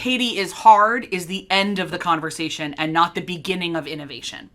Haiti is hard is the end of the conversation and not the beginning of innovation.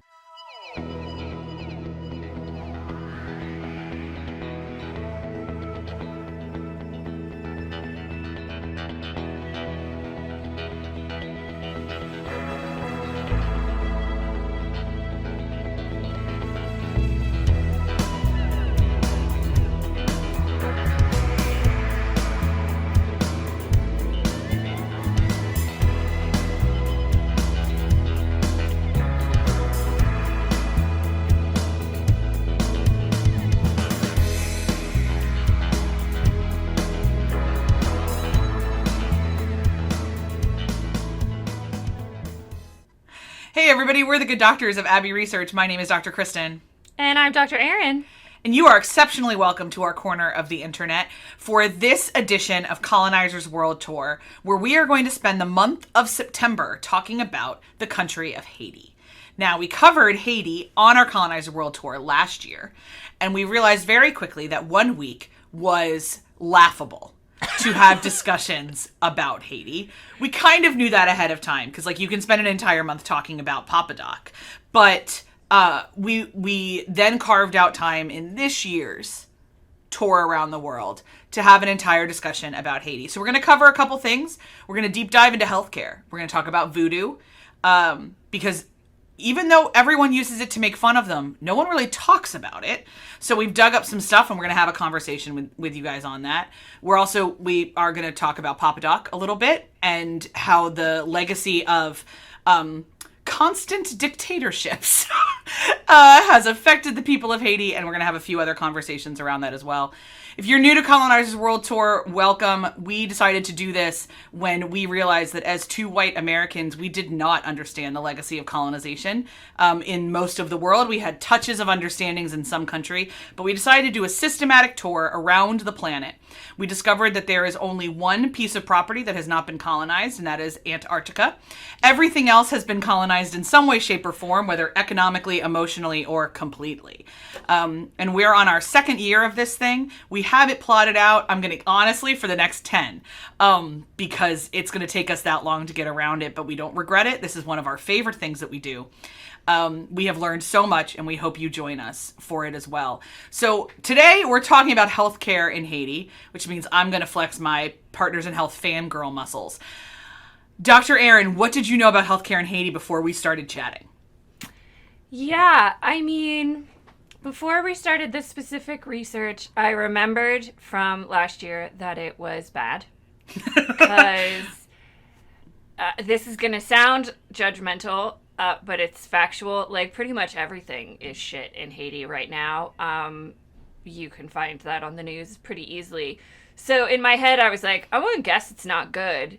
Hey everybody, we're the Good Doctors of Abbey Research. My name is Dr. Kristen. And I'm Dr. Erin. And you are exceptionally welcome to our corner of the internet for this edition of Colonizer's World Tour, where we are going to spend the month of September talking about the country of Haiti. Now, we covered Haiti on our Colonizer World Tour last year, and we realized very quickly that 1 week was laughable to have discussions about Haiti. We kind of knew that ahead of time, because you can spend an entire month talking about Papa Doc. But we then carved out time in this year's tour around the world to have an entire discussion about Haiti. So we're going to cover a couple things. We're going to deep dive into healthcare. We're going to talk about voodoo, because even though everyone uses it to make fun of them, no one really talks about it. So we've dug up some stuff, and we're going to have a conversation with you guys on that. We are going to talk about Papa Doc a little bit and how the legacy of constant dictatorships has affected the people of Haiti, and we're going to have a few other conversations around that as well. If you're new to Colonizer's World Tour, welcome. We decided to do this when we realized that as two white Americans, we did not understand the legacy of colonization in most of the world. We had touches of understandings in some country, but we decided to do a systematic tour around the planet. We discovered that there is only one piece of property that has not been colonized, and that is Antarctica. Everything else has been colonized in some way, shape, or form, whether economically, emotionally, or completely. And we're on our second year of this thing. We have it plotted out, I'm going to, honestly, for the next 10, because it's going to take us that long to get around it, but we don't regret it. This is one of our favorite things that we do. We have learned so much, and we hope you join us for it as well. So today we're talking about healthcare in Haiti, which means I'm going to flex my Partners in Health fangirl muscles. Dr. Erin, what did you know about healthcare in Haiti before we started chatting? Yeah, I mean, before we started this specific research, I remembered from last year that it was bad. Because this is going to sound judgmental, but it's factual. Pretty much everything is shit in Haiti right now. You can find that on the news pretty easily. So in my head, I was like, I wouldn't guess it's not good.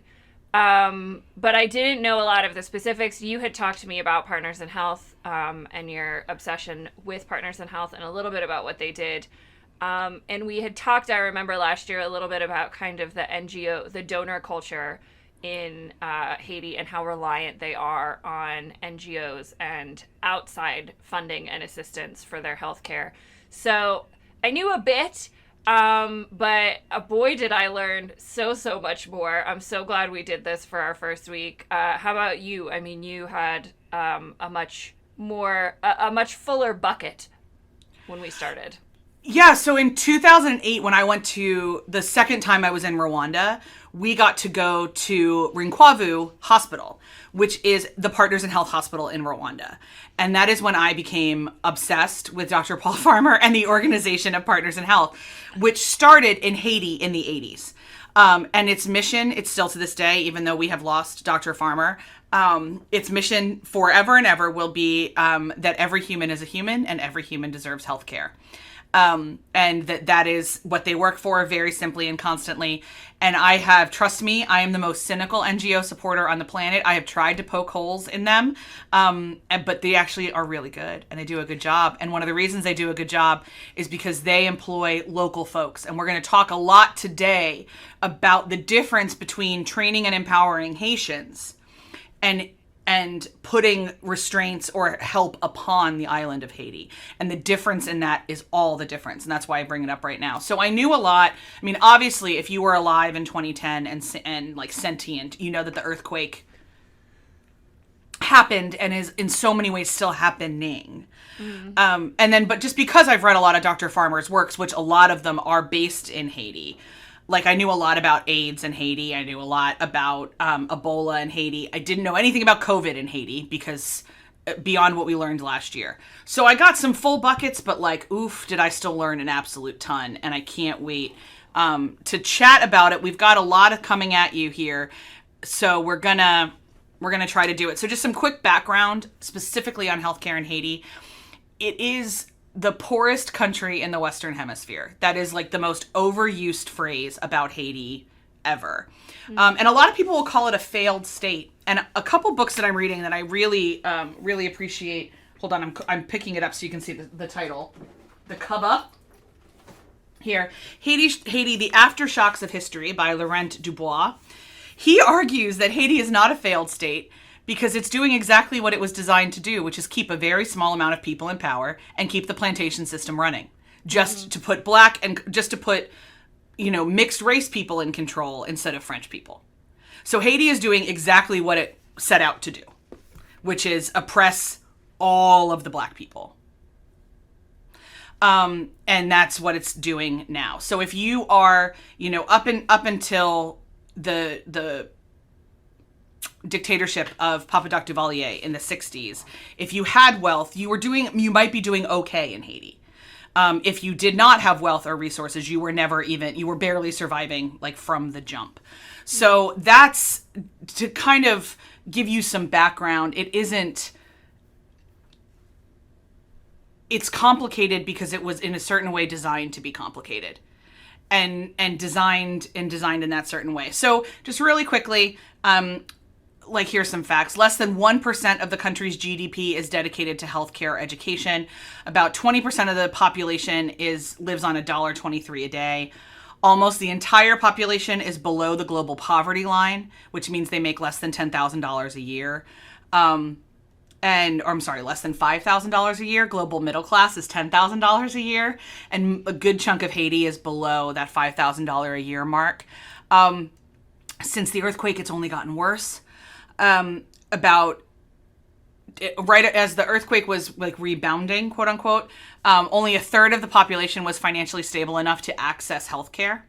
But I didn't know a lot of the specifics. You had talked to me about Partners in Health, and your obsession with Partners in Health, and a little bit about what they did. And we had talked, I remember last year, a little bit about kind of the NGO, the donor culture in Haiti, and how reliant they are on NGOs and outside funding and assistance for their healthcare. So I knew a bit, but boy, did I learn so much more. I'm so glad we did this for our first week. How about you? I mean, you had a much fuller bucket when we started. Yeah, so in 2008, when I went to the second time I was in Rwanda, we got to go to Rinkwavu Hospital, which is the Partners in Health hospital in Rwanda. And that is when I became obsessed with Dr. Paul Farmer and the organization of Partners in Health, which started in Haiti in the 80s. And its mission, it's still to this day, even though we have lost Dr. Farmer, its mission forever and ever will be that every human is a human and every human deserves health care. And that is what they work for, very simply and constantly. And trust me, I am the most cynical NGO supporter on the planet. I have tried to poke holes in them, but they actually are really good, and they do a good job. And one of the reasons they do a good job is because they employ local folks. And we're going to talk a lot today about the difference between training and empowering Haitians and and putting restraints or help upon the island of Haiti. And the difference in that is all the difference. And that's why I bring it up right now. So I knew a lot. I mean, obviously, if you were alive in 2010 and like sentient, you know that the earthquake happened and is in so many ways still happening. But just because I've read a lot of Dr. Farmer's works, which a lot of them are based in Haiti, like I knew a lot about AIDS in Haiti. I knew a lot about Ebola in Haiti. I didn't know anything about COVID in Haiti because beyond what we learned last year. So I got some full buckets, but like, oof, did I still learn an absolute ton. And I can't wait to chat about it. We've got a lot of coming at you here. So we're gonna try to do it. So just some quick background specifically on healthcare in Haiti. It is the poorest country in the Western Hemisphere. That is like the most overused phrase about Haiti ever. And a lot of people will call it a failed state. And a couple books that I'm reading that I really, really appreciate. Hold on, I'm picking it up so you can see the title. The cover. Here. Haiti, The Aftershocks of History by Laurent Dubois. He argues that Haiti is not a failed state because it's doing exactly what it was designed to do, which is keep a very small amount of people in power and keep the plantation system running. Just to put mixed race people in control instead of French people. So Haiti is doing exactly what it set out to do, which is oppress all of the black people. And that's what it's doing now. So if you are, up until the dictatorship of Papa Doc Duvalier in the 60s, if you had wealth, you might be doing okay in Haiti. If you did not have wealth or resources, you were barely surviving like from the jump. So that's to kind of give you some background. It's complicated because it was in a certain way designed to be complicated. And designed in that certain way. So just really quickly, here's some facts. Less than 1% of the country's GDP is dedicated to healthcare education. About 20% of the population lives on $1.23 a day. Almost the entire population is below the global poverty line, which means they make less than $10,000 a year. Less than $5,000 a year. Global middle class is $10,000 a year. And a good chunk of Haiti is below that $5,000 a year mark. Since the earthquake, it's only gotten worse. Right as the earthquake was like rebounding, quote unquote, only a third of the population was financially stable enough to access healthcare.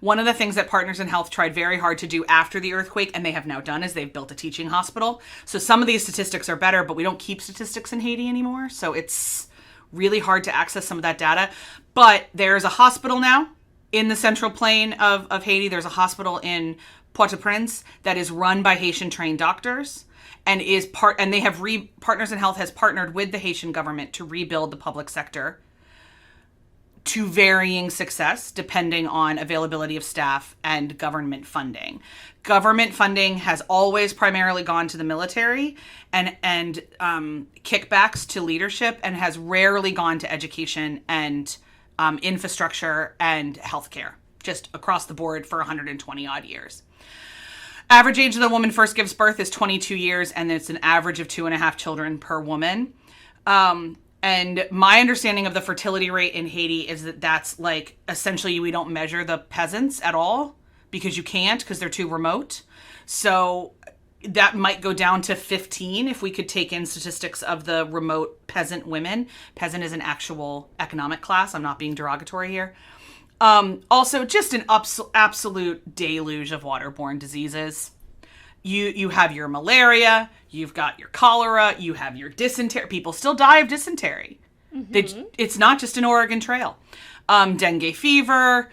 One of the things that Partners in Health tried very hard to do after the earthquake, and they have now done, is they've built a teaching hospital. So some of these statistics are better, but we don't keep statistics in Haiti anymore. So it's really hard to access some of that data. But there's a hospital now in the central plain of Haiti. There's a hospital in Port-au-Prince that is run by Haitian-trained doctors. And Partners in Health has partnered with the Haitian government to rebuild the public sector to varying success depending on availability of staff and government funding. Government funding has always primarily gone to the military and kickbacks to leadership, and has rarely gone to education and infrastructure and healthcare, just across the board for 120 odd years. Average age of the woman first gives birth is 22 years, and it's an average of 2.5 children per woman. And my understanding of the fertility rate in Haiti is that that's like, essentially we don't measure the peasants at all because you can't, because they're too remote. So that might go down to 15 if we could take in statistics of the remote peasant women. Peasant is an actual economic class. I'm not being derogatory here. Also, just an absolute deluge of waterborne diseases. You have your malaria, you've got your cholera, you have your dysentery. People still die of dysentery. Mm-hmm. It's not just an Oregon Trail. Dengue fever,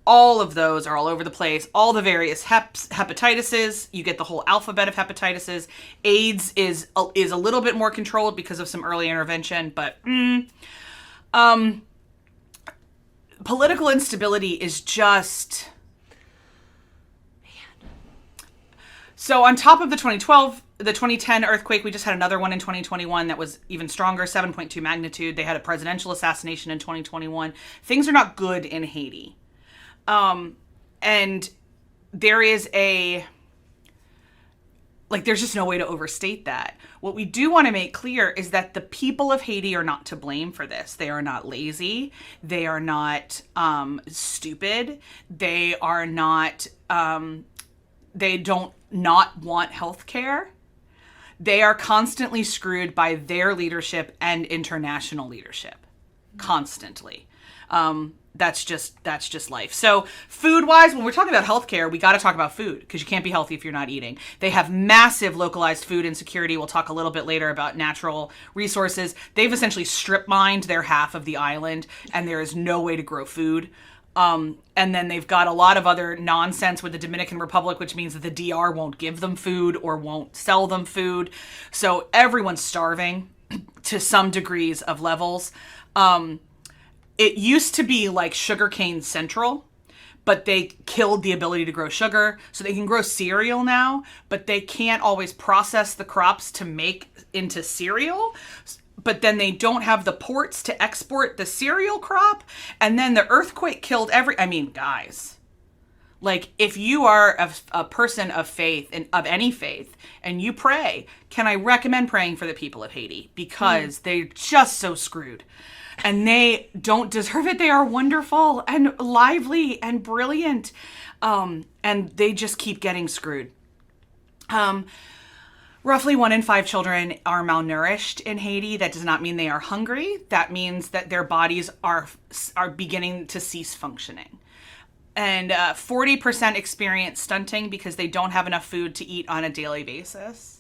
all of those are all over the place. All the various hepatitises, you get the whole alphabet of hepatitises. AIDS is a little bit more controlled because of some early intervention, but political instability is just... So on top of the 2010 earthquake, we just had another one in 2021 that was even stronger, 7.2 magnitude. They had a presidential assassination in 2021. Things are not good in Haiti. And there is like, there's just no way to overstate that. What we do want to make clear is that the people of Haiti are not to blame for this. They are not lazy. They are not stupid. They are not, they don't not want health care. They are constantly screwed by their leadership and international leadership. Constantly. That's just life. So food-wise, when we're talking about healthcare, we got to talk about food because you can't be healthy if you're not eating. They have massive localized food insecurity. We'll talk a little bit later about natural resources. They've essentially strip mined their half of the island, and there is no way to grow food. And then they've got a lot of other nonsense with the Dominican Republic, which means that the DR won't give them food or won't sell them food. So everyone's starving to some degrees of levels. It used to be like sugarcane central, but they killed the ability to grow sugar. So they can grow cereal now, but they can't always process the crops to make into cereal. But then they don't have the ports to export the cereal crop. And then the earthquake killed guys, like, if you are a person of faith and of any faith and you pray, can I recommend praying for the people of Haiti? Because they're just so screwed. And they don't deserve it. They are wonderful and lively and brilliant. And they just keep getting screwed. Roughly 1 in 5 children are malnourished in Haiti. That does not mean they are hungry. That means that their bodies are beginning to cease functioning. And 40% experience stunting because they don't have enough food to eat on a daily basis.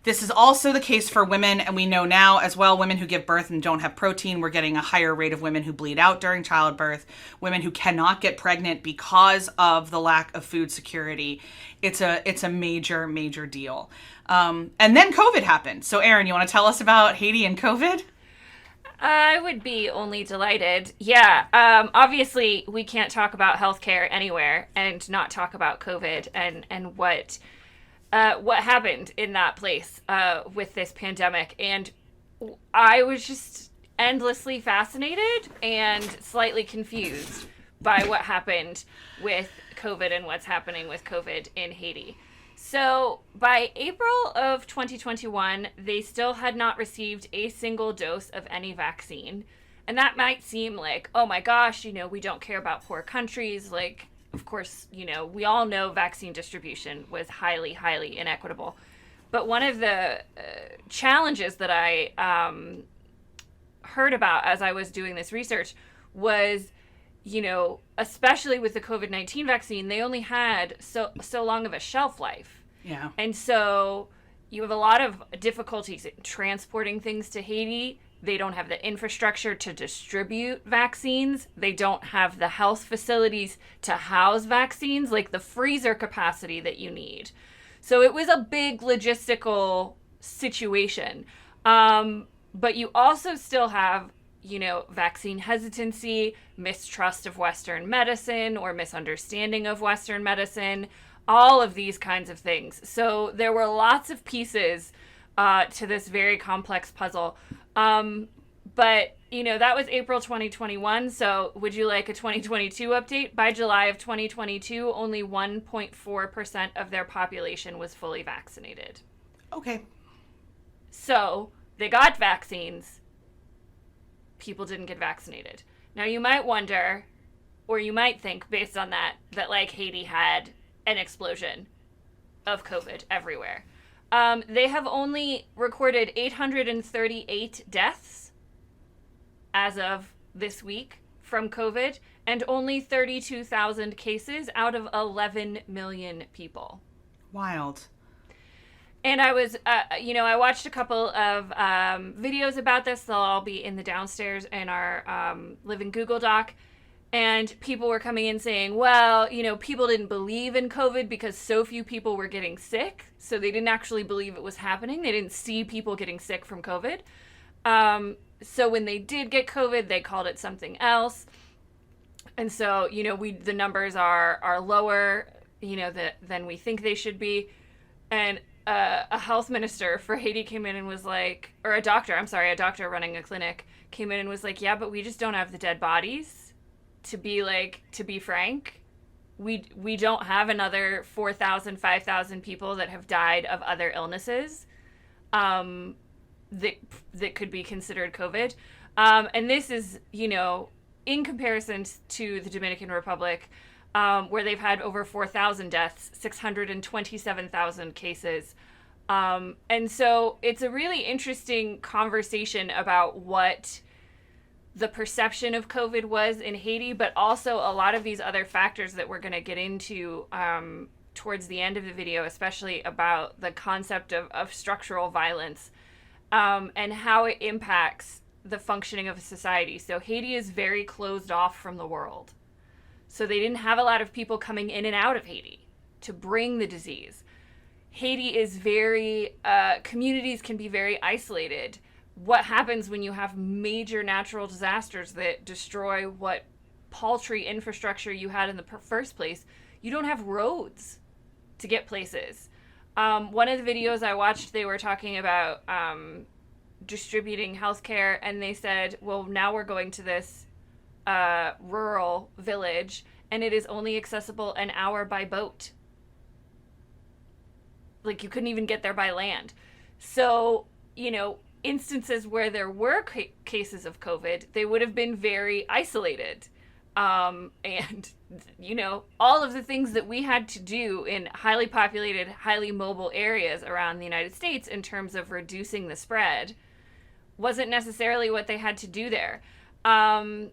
This is also the case for women, and we know now as well, women who give birth and don't have protein, we're getting a higher rate of women who bleed out during childbirth, women who cannot get pregnant because of the lack of food security. It's a major, major deal. And then COVID happened. So Erin, you want to tell us about Haiti and COVID? I would be only delighted. Yeah, obviously we can't talk about healthcare anywhere and not talk about COVID and what happened in that place with this pandemic. And I was just endlessly fascinated and slightly confused by what happened with COVID and what's happening with COVID in Haiti. So by April of 2021, they still had not received a single dose of any vaccine. And that might seem like, oh my gosh, we don't care about poor countries. Like, of course, we all know vaccine distribution was highly, highly inequitable. But one of the challenges that I heard about as I was doing this research was, especially with the COVID-19 vaccine, they only had so long of a shelf life. Yeah. And so you have a lot of difficulties in transporting things to Haiti. They don't have the infrastructure to distribute vaccines. They don't have the health facilities to house vaccines, like the freezer capacity that you need. So it was a big logistical situation. But you also still have, vaccine hesitancy, mistrust of Western medicine or misunderstanding of Western medicine, all of these kinds of things. So there were lots of pieces to this very complex puzzle. But, that was April 2021. So would you like a 2022 update? By July of 2022, only 1.4% of their population was fully vaccinated. Okay. So they got vaccines. People didn't get vaccinated. Now you might wonder, or you might think based on that like Haiti had an explosion of COVID everywhere. They have only recorded 838 deaths as of this week from COVID, and only 32,000 cases out of 11 million people. Wild. And I was, I watched a couple of videos about this. They'll all be in the downstairs in our Living Google Doc. And people were coming in saying, well, people didn't believe in COVID because so few people were getting sick. So they didn't actually believe it was happening. They didn't see people getting sick from COVID. So when they did get COVID, they called it something else. And so, the numbers are lower, than we think they should be. And a health minister for Haiti came in and was like, or a doctor running a clinic came in and was like, yeah, but we just don't have the dead bodies. To be frank, we don't have another 4,000, 5,000 people that have died of other illnesses that could be considered COVID. And this is, in comparison to the Dominican Republic, where they've had over 4,000 deaths, 627,000 cases. And so it's a really interesting conversation about what the perception of COVID was in Haiti, but also a lot of these other factors that we're going to get into towards the end of the video, especially about the concept of structural violence and how it impacts the functioning of a society. So Haiti is very closed off from the world. So they didn't have a lot of people coming in and out of Haiti to bring the disease. Haiti is very, communities can be very isolated. What happens when you have major natural disasters that destroy what paltry infrastructure you had in the first place? You don't have roads to get places. One of the videos I watched, they were talking about distributing healthcare, and they said, well, now we're going to this rural village, and it is only accessible an hour by boat. Like, you couldn't even get there by land. So, instances where there were cases of COVID, they would have been very isolated. And, all of the things that we had to do in highly populated, highly mobile areas around the United States in terms of reducing the spread wasn't necessarily what they had to do there. The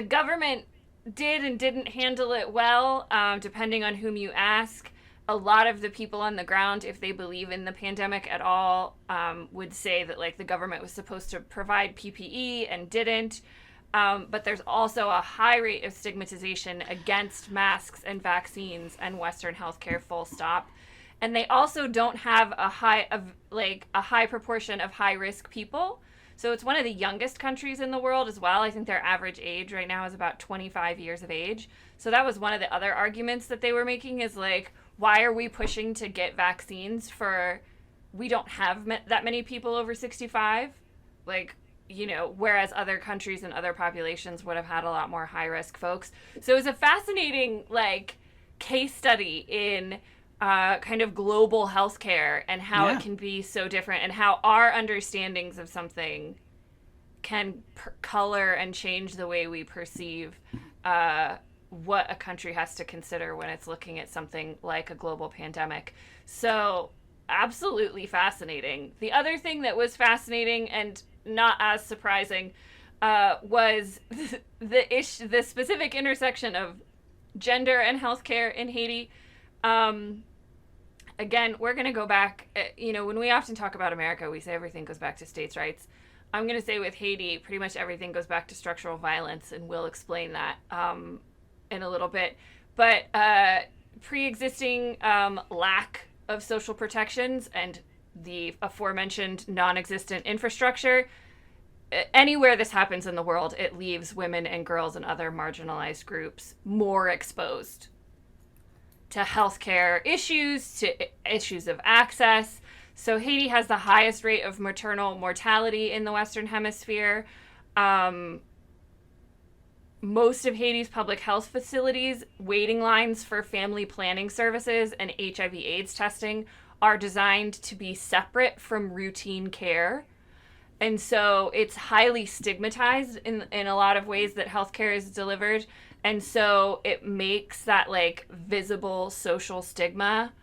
government did and didn't handle it well, depending on whom you ask. A lot of the people on the ground, if they believe in the pandemic at all, would say that the government was supposed to provide PPE and didn't. But there's also a high rate of stigmatization against masks and vaccines and Western healthcare, full stop. And they also don't have a high proportion of high risk people. So it's one of the youngest countries in the world as well. I think their average age right now is about 25 years of age. So that was one of the other arguments that they were making is why are we pushing to get vaccines we don't have that many people over 65? Whereas other countries and other populations would have had a lot more high-risk folks. So it was a fascinating, case study in kind of global healthcare and how it can be so different and how our understandings of something can color and change the way we perceive what a country has to consider when it's looking at something like a global pandemic. So absolutely fascinating. The other thing that was fascinating and not as surprising was the specific intersection of gender and healthcare in Haiti. Again, we're going to go back, when we often talk about America, we say everything goes back to states' rights. I'm going to say with Haiti, pretty much everything goes back to structural violence, and we'll explain that in a little bit. But pre-existing lack of social protections and the aforementioned non-existent infrastructure, anywhere this happens in the world, it leaves women and girls and other marginalized groups more exposed to healthcare issues, to issues of access. So Haiti has the highest rate of maternal mortality in the Western Hemisphere. Most of Haiti's public health facilities, waiting lines for family planning services and HIV/AIDS testing are designed to be separate from routine care. And so it's highly stigmatized in a lot of ways that healthcare is delivered. And so it makes that visible social stigma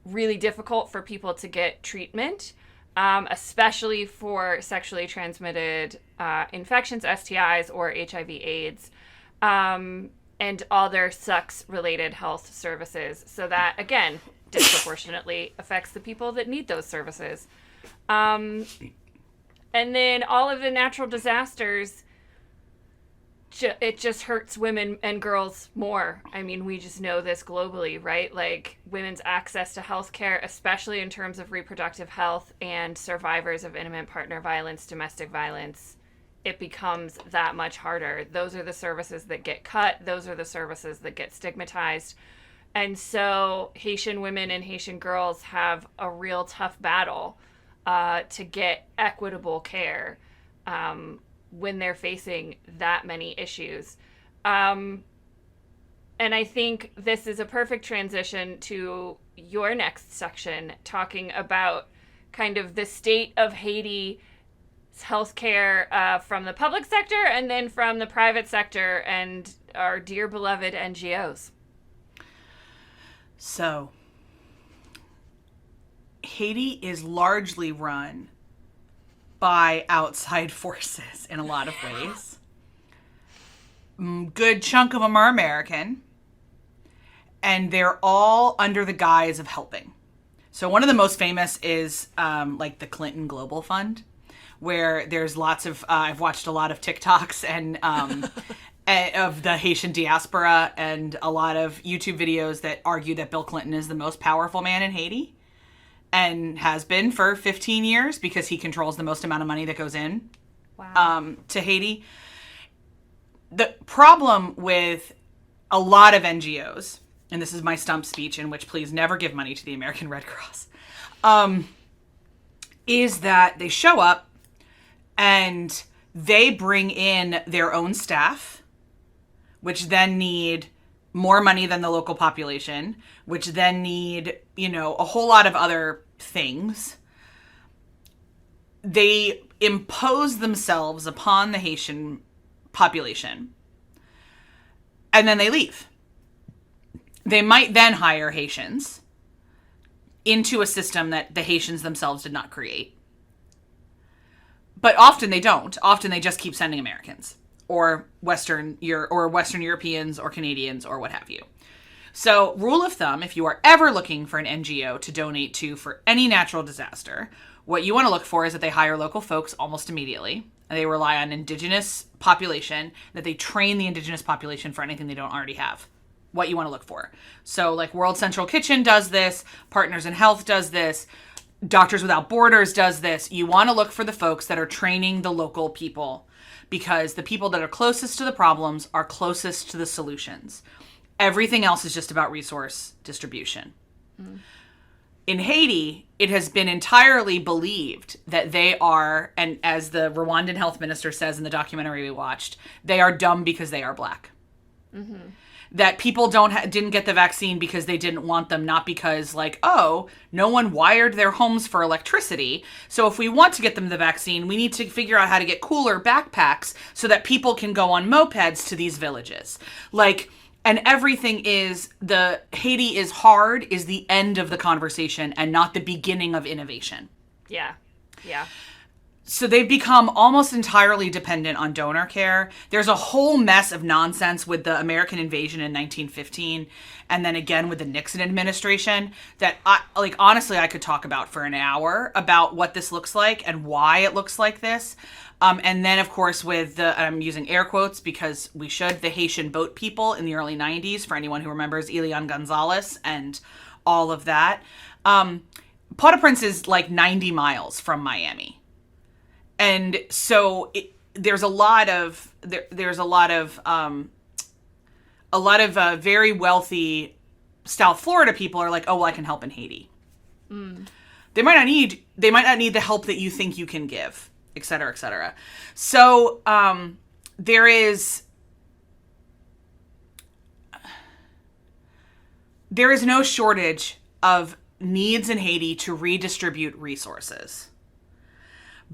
really difficult for people to get treatment, especially for sexually transmitted infections, STIs, or HIV/AIDS, and other sex-related health services. So that, again, disproportionately affects the people that need those services. And then all of the natural disasters, it just hurts women and girls more. I mean, we just know this globally, right? Women's access to healthcare, especially in terms of reproductive health and survivors of intimate partner violence, domestic violence, it becomes that much harder. Those are the services that get cut. Those are the services that get stigmatized. And so Haitian women and Haitian girls have a real tough battle to get equitable care when they're facing that many issues. And I think this is a perfect transition to your next section, talking about kind of the state of Haiti's healthcare from the public sector and then from the private sector and our dear beloved NGOs. So, Haiti is largely run by outside forces in a lot of ways. Good chunk of them are American, and they're all under the guise of helping. So one of the most famous is like the Clinton Global Fund, where there's lots of, I've watched a lot of TikToks and of the Haitian diaspora and a lot of YouTube videos that argue that Bill Clinton is the most powerful man in Haiti and has been for 15 years because he controls the most amount of money that goes in to Haiti. The problem with a lot of NGOs, and this is my stump speech in which please never give money to the American Red Cross, is that they show up and they bring in their own staff, which then need more money than the local population, which then need, a whole lot of other things. They impose themselves upon the Haitian population, and then they leave. They might then hire Haitians into a system that the Haitians themselves did not create. But often they don't. Often they just keep sending Americans or Western Europeans or Canadians or what have you. So, rule of thumb, if you are ever looking for an NGO to donate to for any natural disaster, what you want to look for is that they hire local folks almost immediately. And they rely on indigenous population, that they train the indigenous population for anything they don't already have. What you want to look for. So like World Central Kitchen does this, Partners in Health does this, Doctors Without Borders does this. You want to look for the folks that are training the local people because the people that are closest to the problems are closest to the solutions. Everything else is just about resource distribution. In Haiti, it has been entirely believed that they are, and as the Rwandan health minister says in the documentary we watched, they are dumb because they are black. Mm-hmm. That people didn't get the vaccine because they didn't want them, not because no one wired their homes for electricity. So if we want to get them the vaccine, we need to figure out how to get cooler backpacks so that people can go on mopeds to these villages. And everything is the Haiti is hard is the end of the conversation and not the beginning of innovation. Yeah. Yeah. So they've become almost entirely dependent on donor care. There's a whole mess of nonsense with the American invasion in 1915 and then again with the Nixon administration that honestly I could talk about for an hour about what this looks like and why it looks like this. And then, of course, with I'm using air quotes because we should, the Haitian boat people in the early 90s, for anyone who remembers Elian Gonzalez and all of that. Port-au-Prince is 90 miles from Miami. And so there's a lot of very wealthy South Florida people are like, oh, well, I can help in Haiti. They might not need the help that you think you can give, et cetera, et cetera. So there is no shortage of needs in Haiti to redistribute resources.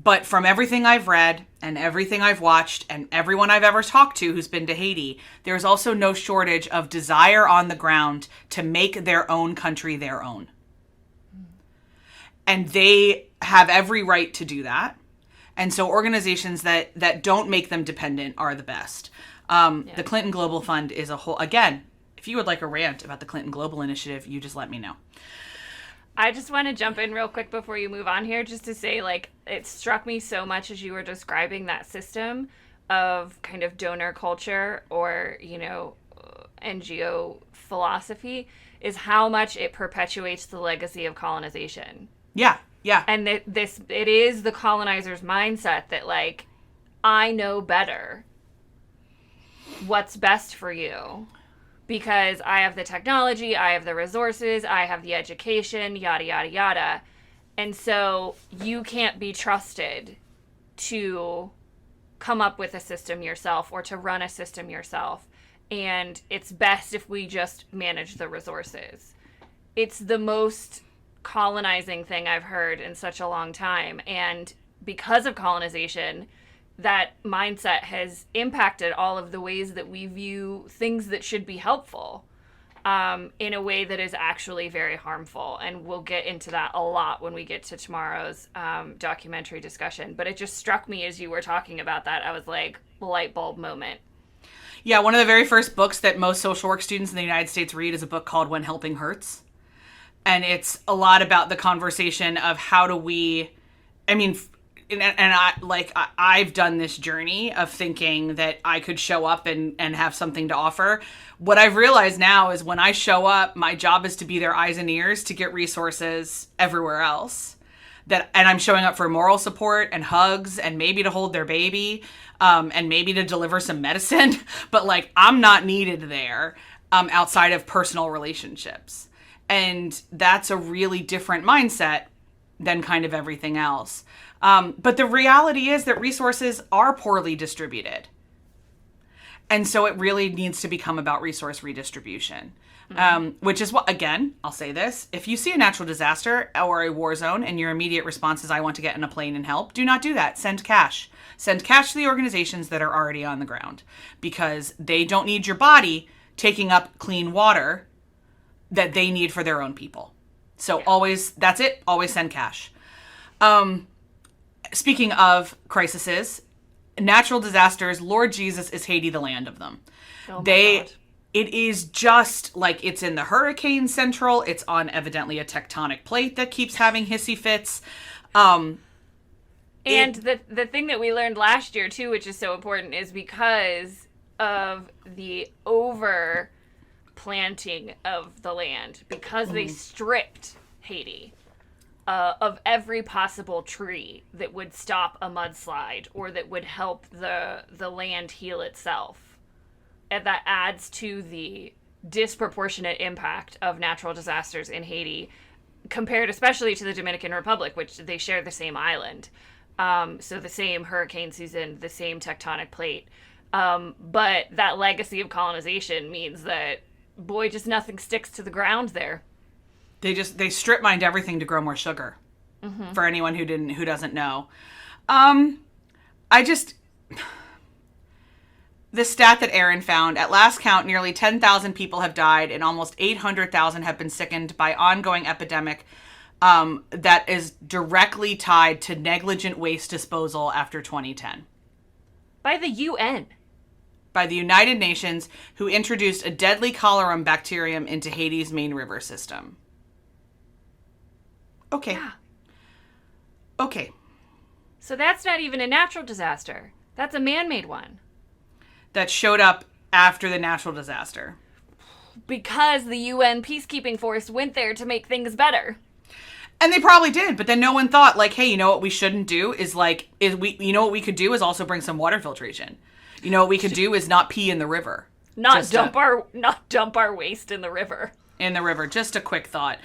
But from everything I've read and everything I've watched and everyone I've ever talked to who's been to Haiti, there's also no shortage of desire on the ground to make their own country their own. And they have every right to do that. And so organizations that don't make them dependent are the best. The Clinton Global Fund is a whole, again, if you would like a rant about the Clinton Global Initiative, you just let me know. I just want to jump in real quick before you move on here, just to say, it struck me so much as you were describing that system of kind of donor culture or, NGO philosophy, is how much it perpetuates the legacy of colonization. Yeah, yeah. And it is the colonizer's mindset that, I know better what's best for you. Because I have the technology, I have the resources, I have the education, yada, yada, yada. And so you can't be trusted to come up with a system yourself or to run a system yourself. and it's best if we just manage the resources. It's the most colonizing thing I've heard in such a long time. And because of colonization, that mindset has impacted all of the ways that we view things that should be helpful, in a way that is actually very harmful. And we'll get into that a lot when we get to tomorrow's documentary discussion. But it just struck me as you were talking about that. I was like, light bulb moment. Yeah, one of the very first books that most social work students in the United States read is a book called When Helping Hurts. And it's a lot about the conversation of how do we, I mean, I've done this journey of thinking that I could show up and have something to offer. What I've realized now is when I show up, my job is to be their eyes and ears to get resources everywhere else. And I'm showing up for moral support and hugs and maybe to hold their baby, and maybe to deliver some medicine. But like, I'm not needed there outside of personal relationships. And that's a really different mindset than kind of everything else. But the reality is that resources are poorly distributed. And so it really needs to become about resource redistribution, which is what, again, I'll say this. If you see a natural disaster or a war zone and your immediate response is, I want to get in a plane and help, do not do that. Send cash. Send cash to the organizations that are already on the ground, because they don't need your body taking up clean water that they need for their own people. So always, that's it. Always send cash. Speaking of crises, natural disasters, Lord Jesus, is Haiti the land of them. Oh my God. It is just like it's in the hurricane central. It's on evidently a tectonic plate that keeps having hissy fits. And the thing that we learned last year, too, which is so important, is because of the over planting of the land, because they stripped Haiti of every possible tree that would stop a mudslide or that would help the land heal itself. And that adds to the disproportionate impact of natural disasters in Haiti, compared especially to the Dominican Republic, which they share the same island. So the same hurricane season, the same tectonic plate. But that legacy of colonization means that, boy, just nothing sticks to the ground there. They strip mined everything to grow more sugar. Mm-hmm. For anyone who doesn't know. The stat that Aaron found, at last count, nearly 10,000 people have died and almost 800,000 have been sickened by ongoing epidemic that is directly tied to negligent waste disposal after 2010. By the UN. By the United Nations, who introduced a deadly cholera bacterium into Haiti's main river system. Okay. Yeah. Okay. So that's not even a natural disaster. That's a man-made one. That showed up after the natural disaster. Because the UN peacekeeping force went there to make things better. And they probably did, but then no one thought, like, hey, you know what we shouldn't do you know what we could do is also bring some water filtration. You know what we could do is not pee in the river. Not dump our waste in the river. In the river. Just a quick thought.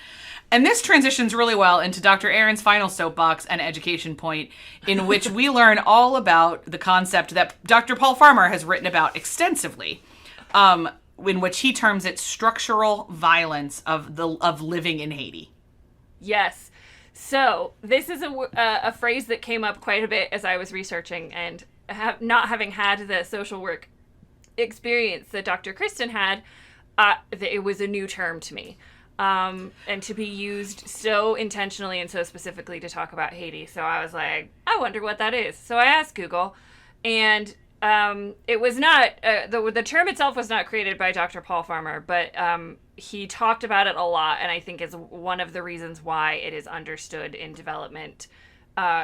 And this transitions really well into Dr. Aaron's final soapbox and education point, in which we learn all about the concept that Dr. Paul Farmer has written about extensively, in which he terms it structural violence of living in Haiti. Yes. So this is a phrase that came up quite a bit as I was researching, and not having had the social work experience that Dr. Kristen had, it was a new term to me. And to be used so intentionally and so specifically to talk about Haiti. So I was like, I wonder what that is. So I asked Google, and it was not, the term itself was not created by Dr. Paul Farmer, but he talked about it a lot, and I think is one of the reasons why it is understood in development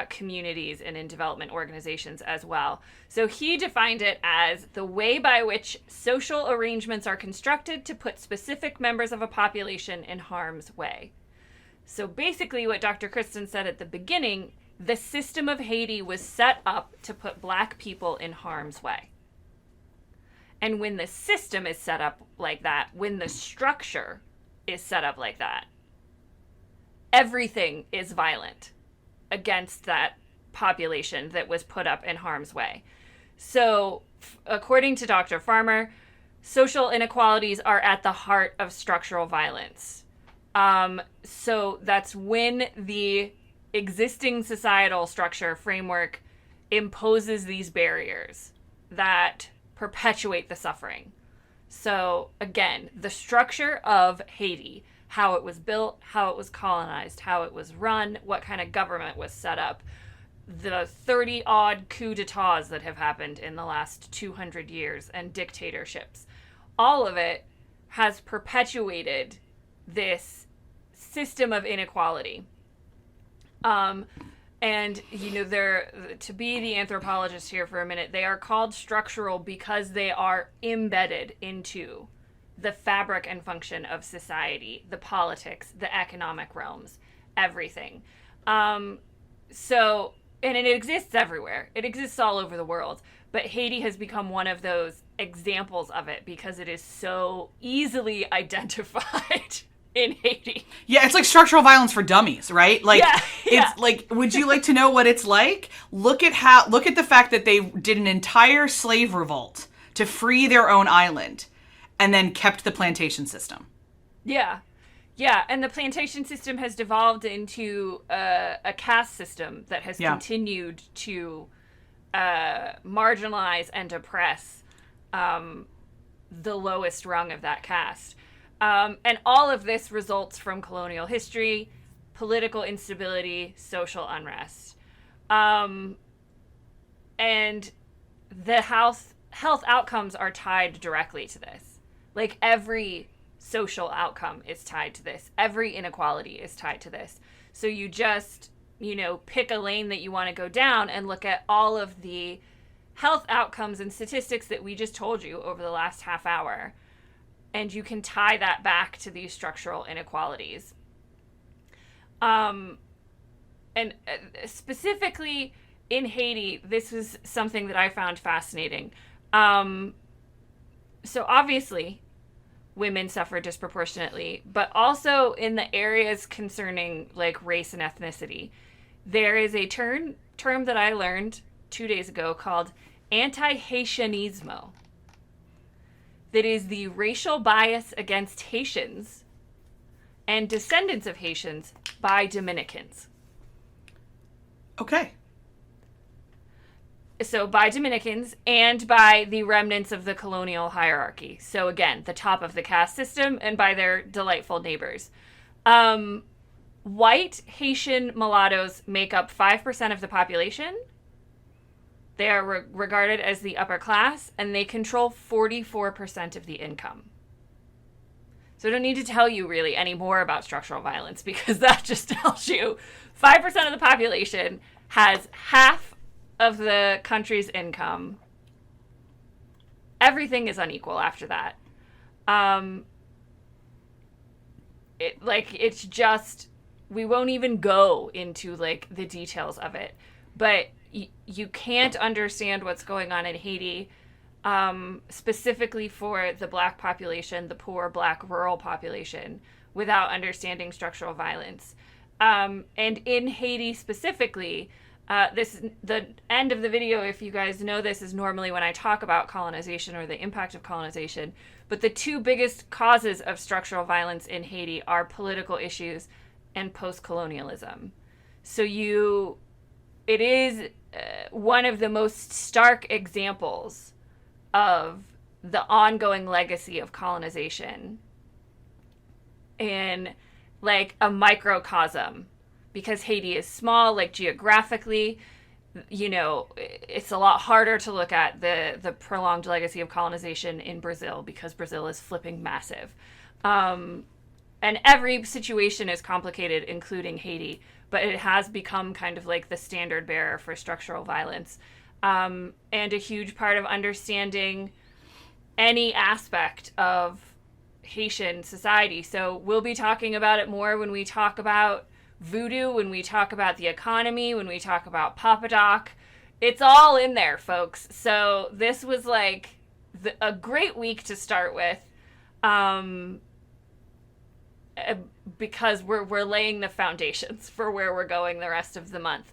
communities and in development organizations as well. So he defined it as the way by which social arrangements are constructed to put specific members of a population in harm's way. So basically what Dr. Kristen said at the beginning, the system of Haiti was set up to put Black people in harm's way. And when the system is set up like that, when the structure is set up like that, everything is violent against that population that was put up in harm's way. So, according to Dr. Farmer, social inequalities are at the heart of structural violence. So that's when the existing societal structure framework imposes these barriers that perpetuate the suffering. So again, the structure of Haiti, how it was built, how it was colonized, how it was run, what kind of government was set up, the 30 odd coups d'etats that have happened in the last 200 years and dictatorships, all of it has perpetuated this system of inequality. And, you know, they're, to be the anthropologist here for a minute, they are called structural because they are embedded into the fabric and function of society, the politics, the economic realms, everything. So, and it exists everywhere. It exists all over the world. But Haiti has become one of those examples of it because it is so easily identified in Haiti. Yeah, it's like structural violence for dummies, right? Like, Yeah. it's like, would you like to know what it's like? Look at the fact that they did an entire slave revolt to free their own island and then kept the plantation system. Yeah. Yeah, and the plantation system has devolved into a caste system that has continued to marginalize and oppress the lowest rung of that caste. And all of this results from colonial history, political instability, social unrest. And the health outcomes are tied directly to this. Like, every social outcome is tied to this. Every inequality is tied to this. So you just, you know, pick a lane that you want to go down and look at all of the health outcomes and statistics that we just told you over the last half hour. And you can tie that back to these structural inequalities. And specifically in Haiti, this was something that I found fascinating. So obviously, women suffer disproportionately, but also in the areas concerning like race and ethnicity. There is a term that I learned 2 days ago called Anti-Haitianismo. That is the racial bias against Haitians and descendants of Haitians by Dominicans. Okay. So by Dominicans and by the remnants of the colonial hierarchy. So again, the top of the caste system and by their delightful neighbors. White Haitian mulattoes make up 5% of the population. They are regarded as the upper class, and they control 44% of the income. So I don't need to tell you really any more about structural violence because that just tells you 5% of the population has half of the country's income. Everything is unequal after that. It's just, we won't even go into like the details of it, but you can't understand what's going on in Haiti, specifically for the Black population, the poor Black rural population, without understanding structural violence. And in Haiti specifically, the end of the video, if you guys know this, is normally when I talk about colonization or the impact of colonization. But the two biggest causes of structural violence in Haiti are political issues and post-colonialism. So it is one of the most stark examples of the ongoing legacy of colonization in like a microcosm, because Haiti is small, like geographically, you know, it's a lot harder to look at the prolonged legacy of colonization in Brazil because Brazil is flipping massive. And every situation is complicated, including Haiti, but it has become kind of like the standard bearer for structural violence. And a huge part of understanding any aspect of Haitian society. So we'll be talking about it more when we talk about voodoo, when we talk about the economy, when we talk about Papa Doc. It's all in there, folks. So this was like a great week to start with. Because we're laying the foundations for where we're going the rest of the month.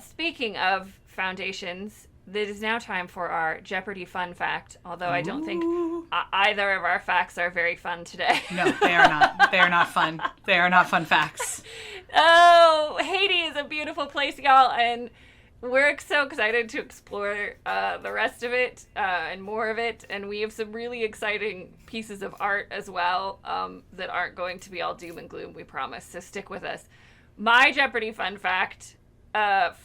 Speaking of foundations, it is now time for our Jeopardy fun fact, although I don't think either of our facts are very fun today. No, they are not. They are not fun. They are not fun facts. Oh, Haiti is a beautiful place, y'all, and we're so excited to explore the rest of it and more of it, and we have some really exciting pieces of art as well that aren't going to be all doom and gloom, we promise, so stick with us. My Jeopardy fun fact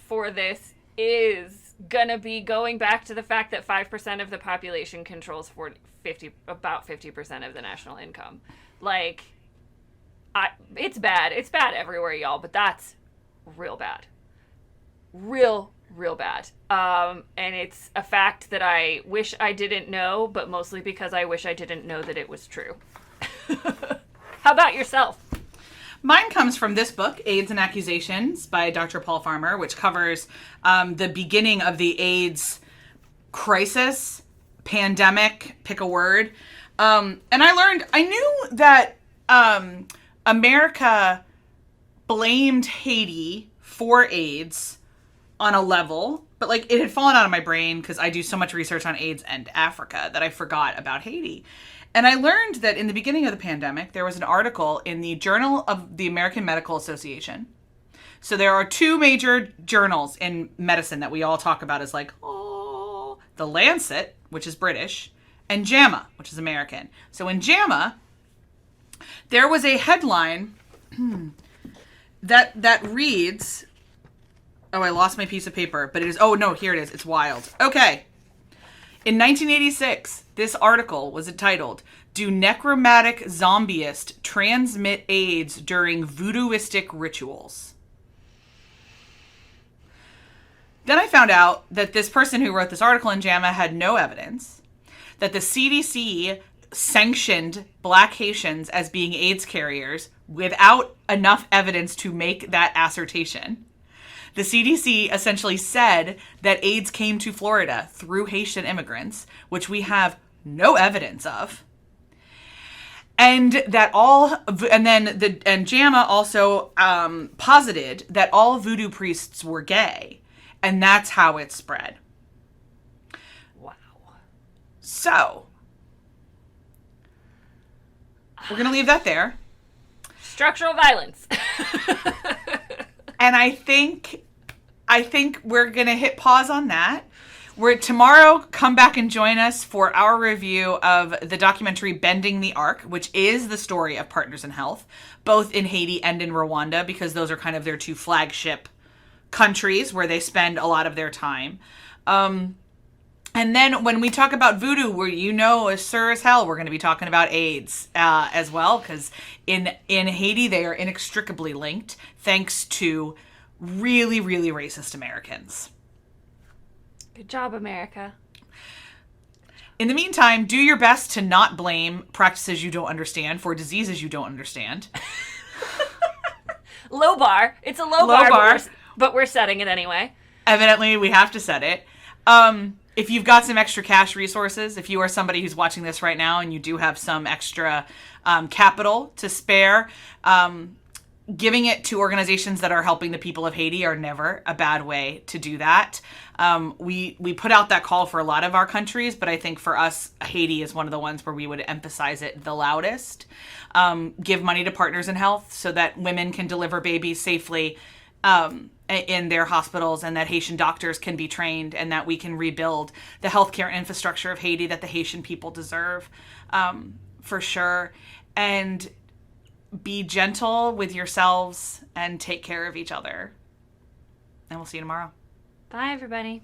for this is gonna be going back to the fact that 5% of the population controls about 50% of the national income. Like, it's bad. It's bad everywhere, y'all, but that's real bad. Real bad. And it's a fact that I wish I didn't know, but mostly because I wish I didn't know that it was true. How about yourself? Mine comes from this book, AIDS and Accusations by Dr. Paul Farmer, which covers the beginning of the AIDS crisis, pandemic, pick a word. And I knew that America blamed Haiti for AIDS on a level, but like it had fallen out of my brain because I do so much research on AIDS and Africa that I forgot about Haiti. And I learned that in the beginning of the pandemic, there was an article in the Journal of the American Medical Association. So there are two major journals in medicine that we all talk about as like, oh, the Lancet, which is British, and JAMA, which is American. So in JAMA, there was a headline that reads, oh, I lost my piece of paper, but it is, oh no, here it is. It's wild. Okay. In 1986, this article was entitled, "Do Necromantic Zombieists Transmit AIDS During Voodooistic Rituals?" Then I found out that this person who wrote this article in JAMA had no evidence, that the CDC sanctioned Black Haitians as being AIDS carriers without enough evidence to make that assertion. The CDC essentially said that AIDS came to Florida through Haitian immigrants, which we have no evidence of. And JAMA also posited that all voodoo priests were gay, and that's how it spread. Wow. So, we're going to leave that there. Structural violence. And I think we're going to hit pause on that. Tomorrow, come back and join us for our review of the documentary Bending the Arc, which is the story of Partners in Health, both in Haiti and in Rwanda, because those are kind of their two flagship countries where they spend a lot of their time. And then when we talk about voodoo, where as sure as hell, we're going to be talking about AIDS as well, because in Haiti, they are inextricably linked, thanks to really, really racist Americans. Good job, America. In the meantime, do your best to not blame practices you don't understand for diseases you don't understand. Low bar. It's a low bar. But we're setting it anyway. Evidently, we have to set it. If you've got some extra cash resources, if you are somebody who's watching this right now and you do have some extra capital to spare, giving it to organizations that are helping the people of Haiti are never a bad way to do that. We put out that call for a lot of our countries, but I think for us, Haiti is one of the ones where we would emphasize it the loudest. Give money to Partners in Health so that women can deliver babies safely in their hospitals, and that Haitian doctors can be trained, and that we can rebuild the healthcare infrastructure of Haiti that the Haitian people deserve, for sure. And be gentle with yourselves and take care of each other. And we'll see you tomorrow. Bye, everybody.